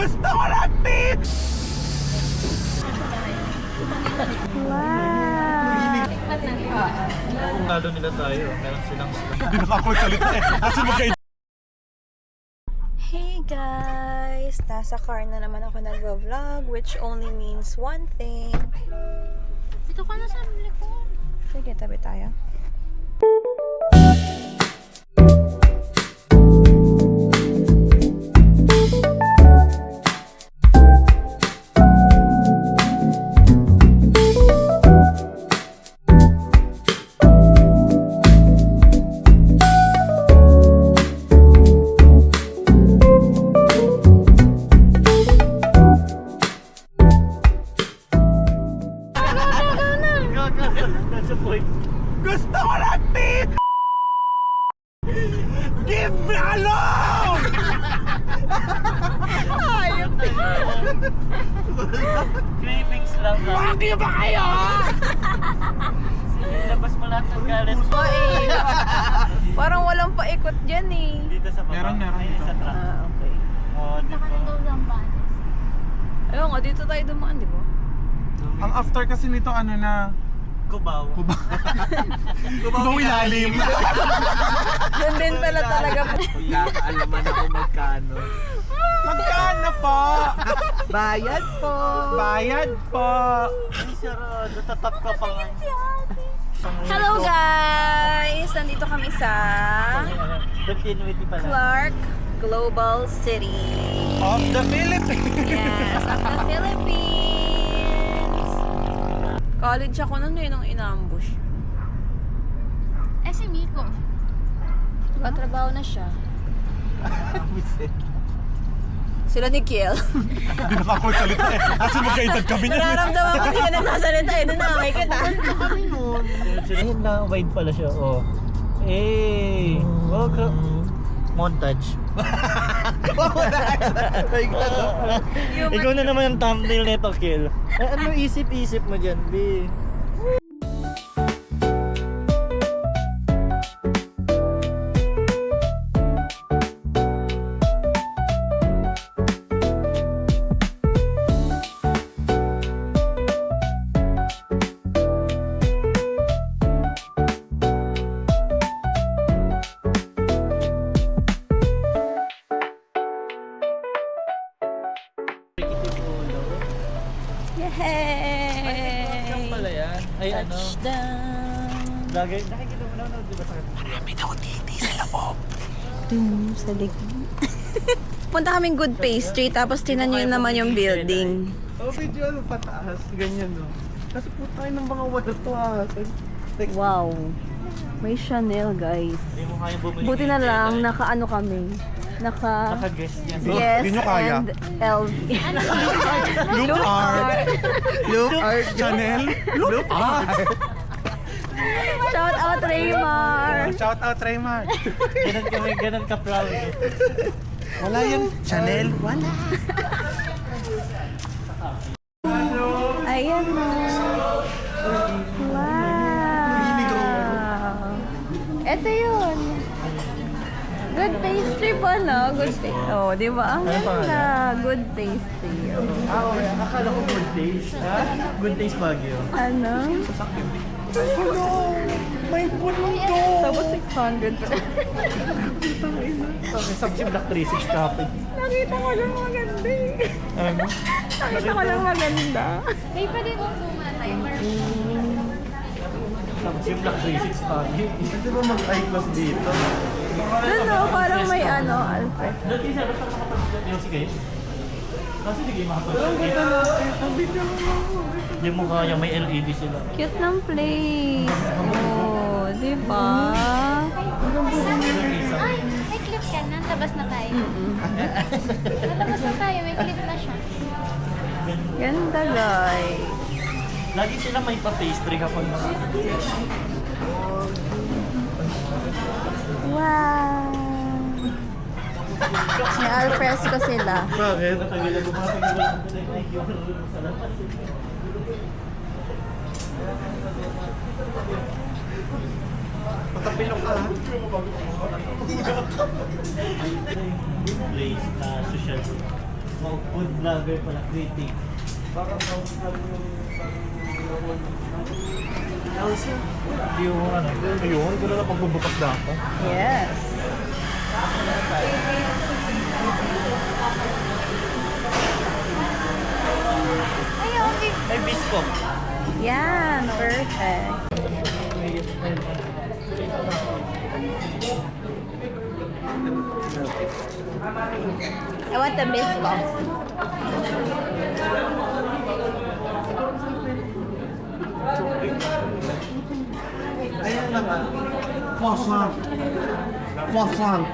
Gusto ko ng pink! Wow! Kung lalo nila tayo, meron silang Hindi nakapagsalita eh. Kasi Hey guys! Nasa car na naman ako nag-vlog, which only means one thing. Dito ka na sa likod. Sige, tabi tayo. Gusto ko ng pink! Give me alone! cravings lang. Bakit ba kayo? Labas mo lahat ng galit mo. Parang walang paikot dyan eh. Dito sa baba. Meron Ayun, dito. sa truck. Okay. Oh, Dito ka na daw ng banis. Ayun nga, dito tayo dumaan, di ba? Ang after kasi nito ano na? Kubaw. Kubaw ilalim. Doon din pala talaga. Kaalaman ako magkano. Magkano po? Bayad po. Bayad po. Ay, sarado. Tatap ka pa nga. Hello guys! Nandito kami sa Continuity pala. Clark Global City. Of the Philippines. Yes, of the Philippines. College ako nun eh, nung ina-ambush. Eh, si Miko. Katrabaho na siya. Sila ni Kiel. Hindi nakapagsalita eh. Kasi magkaedad kami niyan. Nararamdaman ko siya nagsasalita eh. Nanamay kita. Ayun na, wide pala siya. Oh. Hey! Welcome. Montage. Ikaw na naman yung thumbnail nito, Kill. Ano isip-isip mo dyan, B? Yay! Pala yan. Ay, ano? Touchdown! Lagay, nakikita mo na, di ba sa marami daw titi sa loob. Dun sa likod. Punta kaming Good Pastry, tapos tinan nyo naman yung building. Oh, video ano pataas. Ganyan no. Kasi po tayo ng mga wala to ah. Wow! May Chanel guys. Hindi mo kaya bumili. Buti na lang, naka-ano kami. Naka-guess yan. Yes Di nyo kaya? and LV. Look art. Look art. Chanel. Look art. Shout out Raymar! Shout out Raymar. Ganun kami, ganun ka proud. Wala yan. Chanel. Wala. Ayan na. Wow! Ito yun. Good pastry po, no? Good pastry. Oh, di ba? Ang ganda. Good pastry. Ah, okay. Akala ko good days. Ha? Good days Baguio. Ano? Puno. May puno to. Tapos 600 pa. Okay, Subject Black 36 topic. Nakita ko lang maganda eh. Ano? Nakita ko lang maganda. May pwede mo muna tayo. Subject Black 36 topic. Pwede ba mag-eyeglass dito? Doon no, parang may ano, Alfred. Dati siya, basta makapag-video yung sige. Kasi hindi kayo makapag-video. Hindi mo kaya, may LED sila. Cute ng place. Oh, di ba? Ay, may clip ka na. Labas na tayo. Labas na tayo. May clip na siya. Ganda guys. Lagi sila may pa-pastry kapag mga... Wow! May alfresco sila. Bakit? Natagalan bumatagal. Patapilok ka. Place na social. Food vlogger pala, critic. Yung ano, yun, gano'n na pagbubukas na ako. Yes. Ayaw, Ay, bisco. Yan, perfect. I want the biscuit. Ayan na nga. Croissant. Croissant.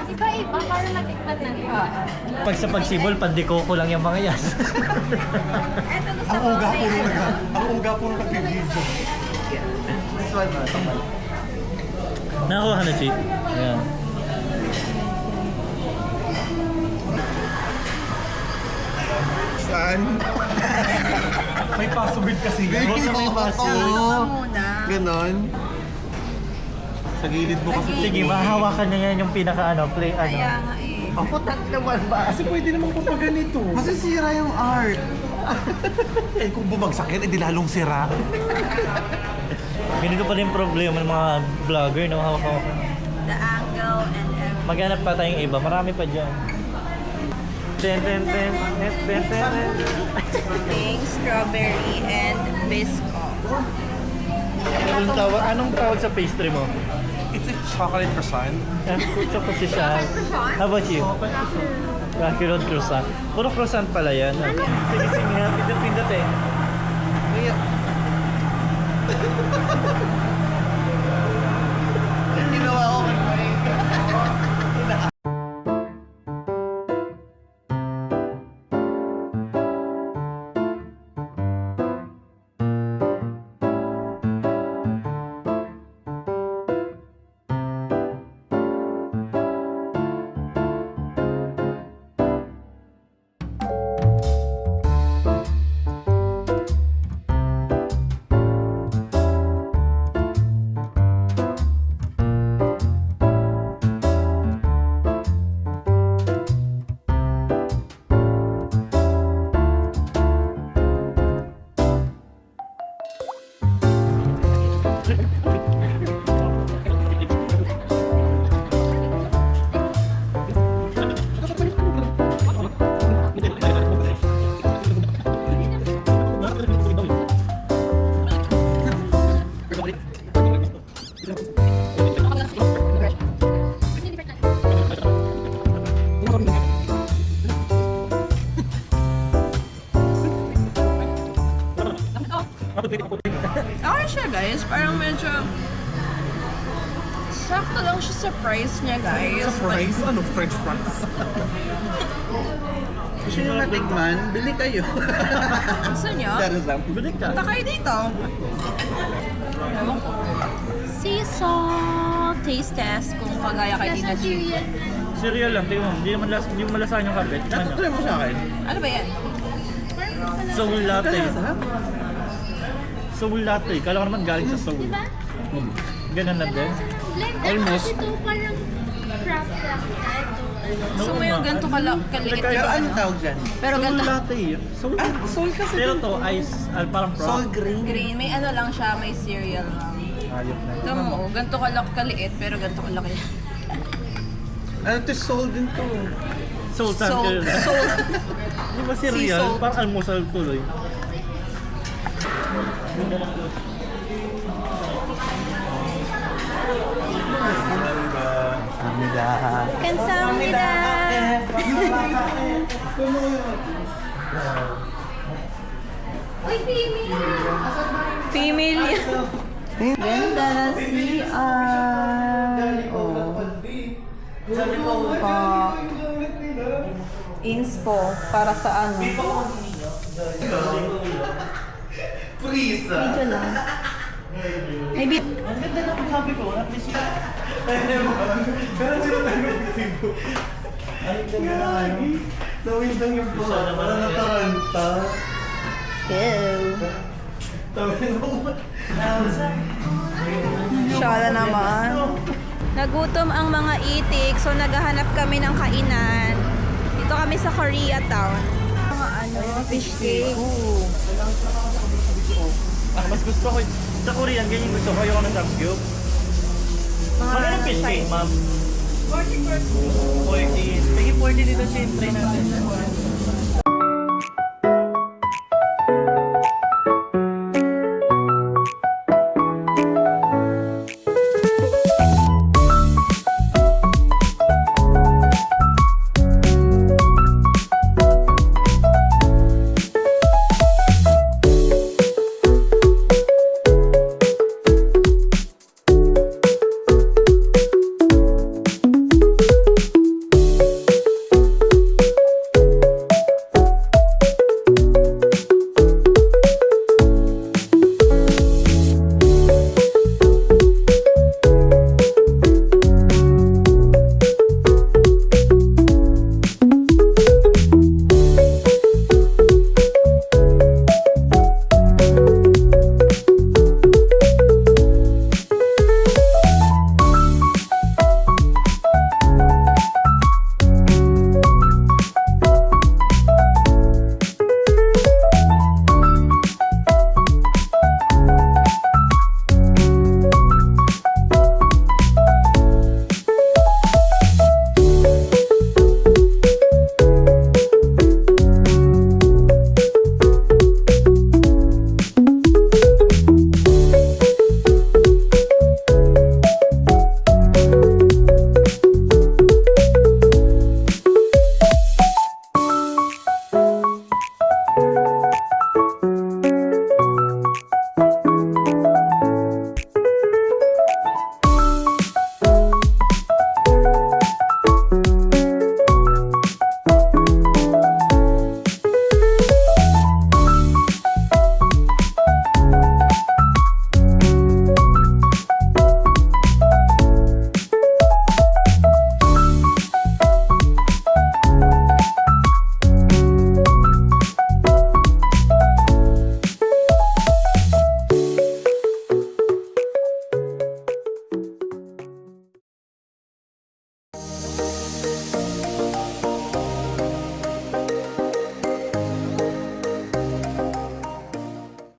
di ba iba? Para matikman natin. Pag sa pagsibol, pandikoko lang yung mga yan. Eto gusto Ang ko. uga po nung ang uga po nung nagbibidyo. This one na. Nakakuha na, Chief. Ayan. Saan? May password kasi. Huwag na may password. Oo. Muna. Ganon. Sa gilid mo kasi. Sige, mahahawakan niya yan yung pinaka play Kaya nga eh. Ang putak naman ba? Kasi pwede naman po pa ganito. Masisira yung art. Eh kung bumagsak yan, edi lalong sira. Ganito pa rin problema ng mga vlogger, no? Hawak-hawak. The angle and everything. Maghanap pa tayong iba. Marami pa dyan. Ten. Strawberry and biscuit. Anong tawag sa pastry mo? It's a chocolate croissant. Chocolate croissant. How about you? Rocky Road croissant. Puro croissant pala yan. Sige, pindot eh. Ginawa ko. Okay siya guys, parang medyo sakto lang siya sa price niya guys. Fries? Ano? French fries? Gusto nyo natikman? Bili kayo. Gusto niyo? lang. Balik ka. Punta kayo dito. Sea salt taste test kung kagaya kay Tita G. Cereal lang, tingnan mo. Hindi mo malasahan yung kape. Ano? Try mo sa akin. Ano ba yan? Soul latte. Sarap. Soul latte. Kala ko naman galing sa soul. Diba? Ganun lang din. Blend Almost. Ito parang frap na ito. Gusto mo yung ganito kaliit Pero yung ano ano? tawag dyan? Pero Soul ganito. latte. Soul. Soul kasi. Pero to, ice, parang Soul frog. green. Green, may ano lang siya, may cereal lang. Ayok na. Ito mo, ganito kaliit pero ganito kalaki. Ano to? Soul din to. Soul Salt, tanker. salt. Di ba Sea cereal? salt. Parang almusal tuloy. Amida. Kansamnida! Uy, female! Female yan. Ganda na CR. Oh. Inspo. Para sa ano? Freeze! Video lang. Maybe. Ang ganda na sabi ko. At least Pero sila nag-video. Ay, gagi. Nawindang yung buha. Parang nataranta. Ew. Tawin mo. Shala naman. Nagutom ang mga itik, so naghahanap kami ng kainan. Dito kami sa Koreatown. Mga ano, fish cake. Mas gusto ko, sa Korean, ganyan gusto ko yung samgyup. Magkano fish cake, ma'am? 40. Sige, 40 dito siya. Try natin.